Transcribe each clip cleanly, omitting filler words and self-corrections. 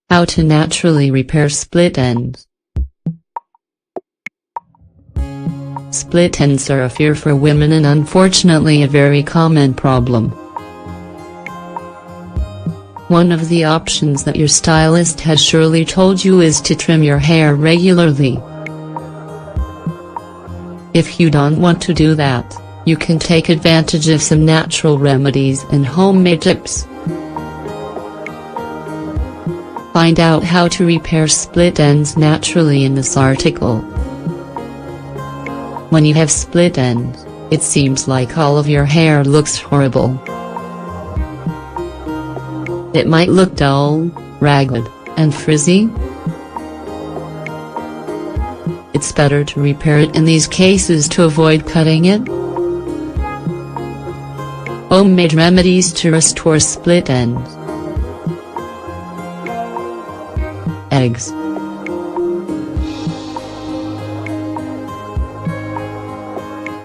How to naturally repair split ends. Split ends are a fear for women and unfortunately a very common problem. One of the options that your stylist has surely told you is to trim your hair regularly. If you don't want to do that, you can take advantage of some natural remedies and homemade tips. Find out how to repair split ends naturally in this article. When you have split ends, it seems like all of your hair looks horrible. It might look dull, ragged, and frizzy. It's better to repair it in these cases to avoid cutting it. Homemade remedies to restore split ends. Eggs.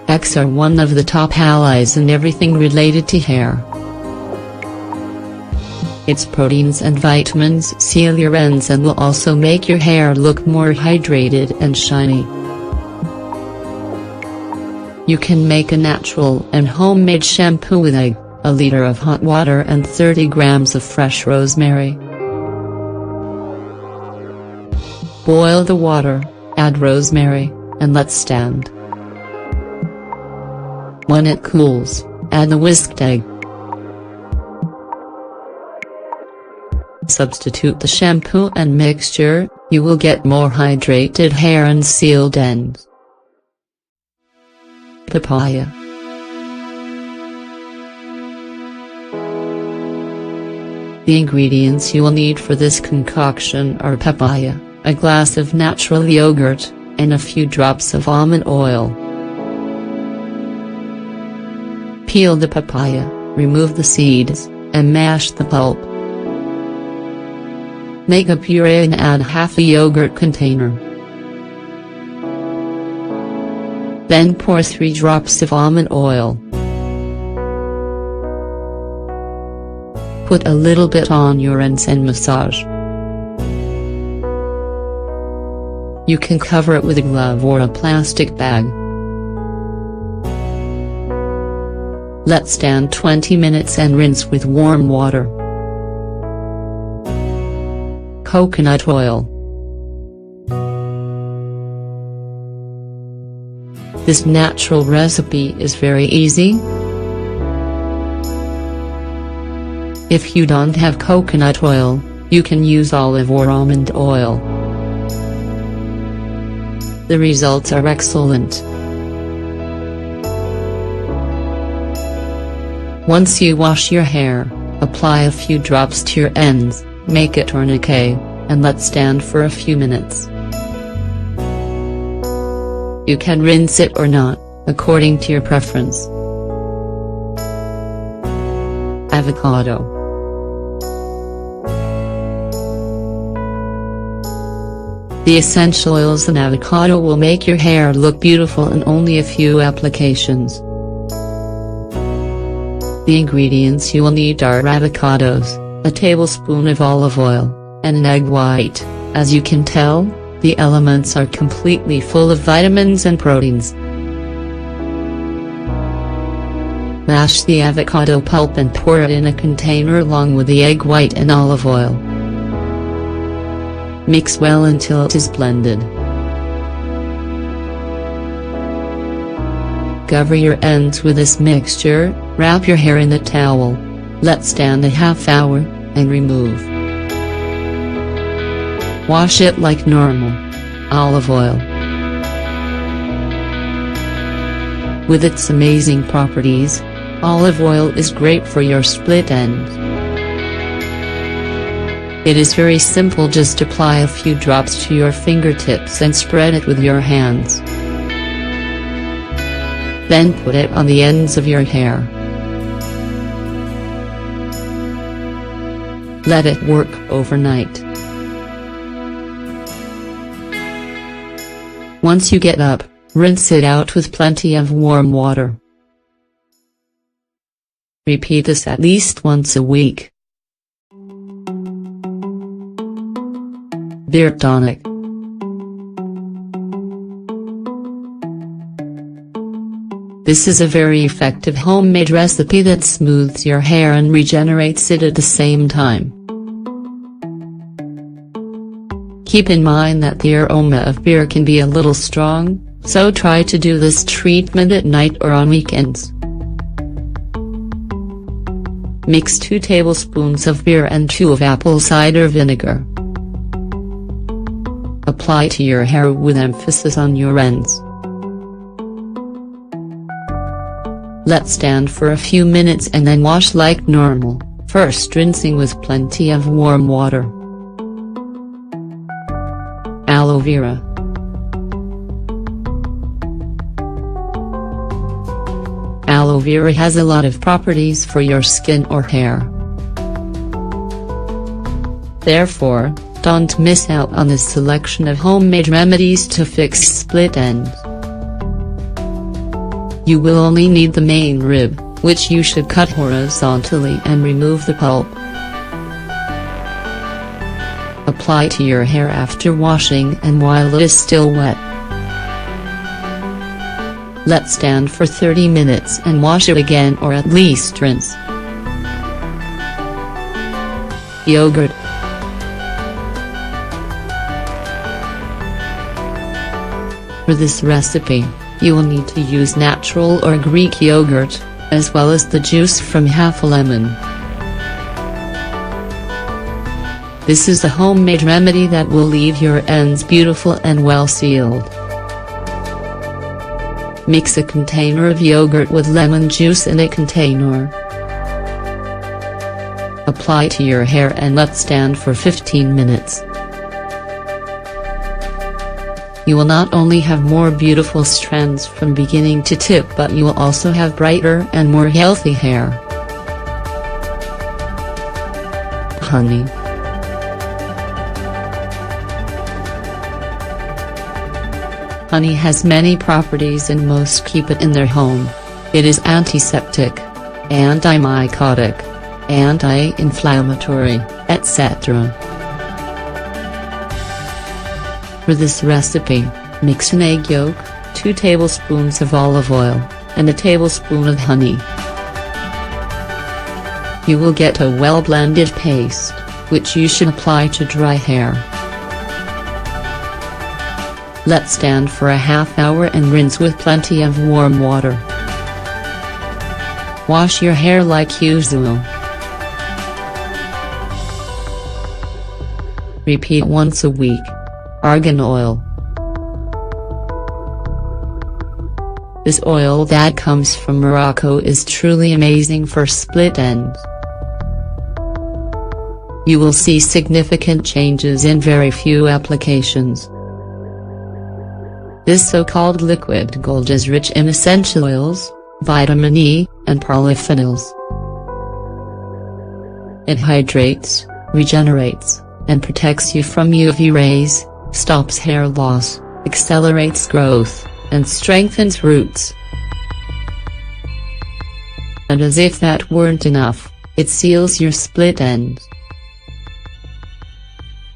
Eggs are one of the top allies in everything related to hair. Its proteins and vitamins seal your ends and will also make your hair look more hydrated and shiny. You can make a natural and homemade shampoo with egg, a liter of hot water and 30 grams of fresh rosemary. Boil the water, add rosemary, and let stand. When it cools, add the whisked egg. Substitute the shampoo and mixture, you will get more hydrated hair and sealed ends. Papaya. The ingredients you will need for this concoction are papaya, a glass of natural yogurt, and a few drops of almond oil. Peel the papaya, remove the seeds, and mash the pulp. Make a puree and add half a yogurt container. Then pour 3 drops of almond oil. Put a little bit on your ends and massage. You can cover it with a glove or a plastic bag. Let stand 20 minutes and rinse with warm water. Coconut oil. This natural recipe is very easy. If you don't have coconut oil, you can use olive or almond oil. The results are excellent. Once you wash your hair, apply a few drops to your ends, make a tourniquet, and let stand for a few minutes. You can rinse it or not, according to your preference. Avocado. The essential oils in avocado will make your hair look beautiful in only a few applications. The ingredients you will need are avocados, a tablespoon of olive oil, and an egg white. As you can tell, the elements are completely full of vitamins and proteins. Mash the avocado pulp and pour it in a container along with the egg white and olive oil. Mix well until it is blended. Cover your ends with this mixture, wrap your hair in a towel, let stand a half hour, and remove. Wash it like normal. Olive oil. With its amazing properties, olive oil is great for your split ends. It is very simple, just apply a few drops to your fingertips and spread it with your hands. Then put it on the ends of your hair. Let it work overnight. Once you get up, rinse it out with plenty of warm water. Repeat this at least once a week. Beard Tonic. This is a very effective homemade recipe that smooths your hair and regenerates it at the same time. Keep in mind that the aroma of beer can be a little strong, so try to do this treatment at night or on weekends. Mix 2 tablespoons of beer and 2 of apple cider vinegar. Apply to your hair with emphasis on your ends. Let stand for a few minutes and then wash like normal, first rinsing with plenty of warm water. Aloe vera. Aloe vera has a lot of properties for your skin or hair. Therefore, don't miss out on this selection of homemade remedies to fix split ends. You will only need the main rib, which you should cut horizontally and remove the pulp. Apply to your hair after washing and while it is still wet. Let stand for 30 minutes and wash it again or at least rinse. Yogurt. For this recipe, you will need to use natural or Greek yogurt, as well as the juice from half a lemon. This is a homemade remedy that will leave your ends beautiful and well sealed. Mix a container of yogurt with lemon juice in a container. Apply to your hair and let stand for 15 minutes. You will not only have more beautiful strands from beginning to tip, but you will also have brighter and more healthy hair. Honey. Honey has many properties and most keep it in their home. It is antiseptic, antimycotic, anti-inflammatory, etc. For this recipe, mix an egg yolk, 2 tablespoons of olive oil, and a tablespoon of honey. You will get a well-blended paste, which you should apply to dry hair. Let stand for a half hour and rinse with plenty of warm water. Wash your hair like usual. Repeat once a week. Argan oil. This oil that comes from Morocco is truly amazing for split ends. You will see significant changes in very few applications. This so-called liquid gold is rich in essential oils, vitamin E, and polyphenols. It hydrates, regenerates, and protects you from UV rays, stops hair loss, accelerates growth, and strengthens roots. And as if that weren't enough, it seals your split ends.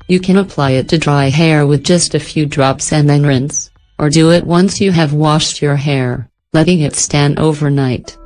You can apply it to dry hair with just a few drops and then rinse, or do it once you have washed your hair, letting it stand overnight.